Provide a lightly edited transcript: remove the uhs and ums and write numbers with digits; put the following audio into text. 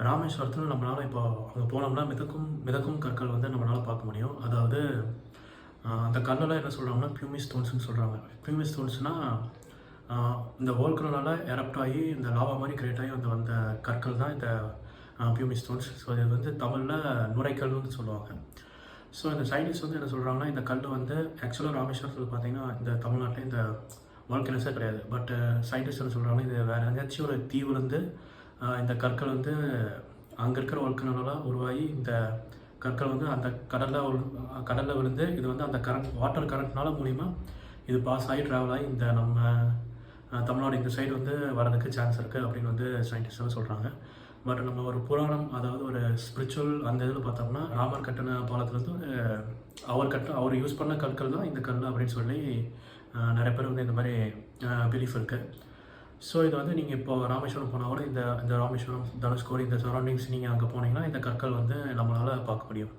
ராமேஸ்வரத்துல நம்மளால இப்போ அங்க போனோம்னா மிதக்கும் மிதக்கும் கற்கள் வந்து நம்மளால பார்க்க முடியும். அதாவது அந்த கல்லெல்லாம் என்ன சொல்றாங்கன்னா, பியூமி ஸ்டோன்ஸ்ன்னு சொல்றாங்க. பியூமி ஸ்டோன்ஸ்னா இந்த வோல்கனோனால எரப்ட் ஆகி இந்த லாவா மாரி கிரியேட் ஆகி வந்த வந்த கற்கள் தான் இந்த பியூமி ஸ்டோன்ஸ். ஸோ இது வந்து தமிழ்ல நுரைக்கல்லுன்னு சொல்லுவாங்க. ஸோ இந்த சயின்டிஸ்ட் வந்து என்ன சொல்றாங்கன்னா, இந்த கல் வந்து ஆக்சுவலா ராமேஸ்வரத்துல பார்த்தீங்கன்னா, இந்த தமிழ்நாட்டுல இந்த வோல்கனஸே கிடையாது. பட் சயின்டிஸ்ட் என்ன சொல்றாங்கன்னா, இது வேற எங்கேயாச்சும் ஒரு தீவுலேருந்து இந்த கற்கள் வந்து அங்கே இருக்கிற வோல்கனோனால உருவாகி இந்த கற்கள் வந்து அந்த கடலில் விழுந்து இது வந்து அந்த வாட்டர் கரண்ட்னால மூலிமா இது பாஸ் ஆகி ட்ராவல் ஆகி இந்த நம்ம தமிழ்நாடு இந்த சைடு வந்து வரதுக்கு சான்ஸ் இருக்குது அப்படின்னு வந்து சயின்டிஸ்ட் சொல்கிறாங்க. பட் நம்ம ஒரு புராணம், அதாவது ஒரு ஸ்பிரிச்சுவல் அந்த இதில் பார்த்தோம்னா, ராமர் கட்டின பாலத்துலேருந்து ஒரு அவர் யூஸ் பண்ண கற்கள் தான் இந்த கல் அப்படின்னு சொல்லி நிறைய பேர் வந்து இந்த மாதிரி பிலீஃப் இருக்குது. ஸோ இது வந்து நீங்கள் இப்போ ராமேஸ்வரம் போனால் கூட இந்த ராமேஸ்வரம், தனுஷ்கோடி இந்த சரௌண்டிங்ஸ் நீங்கள் அங்கே போனீங்கன்னா இந்த கற்கள் வந்து நம்மளால் பார்க்க முடியும்.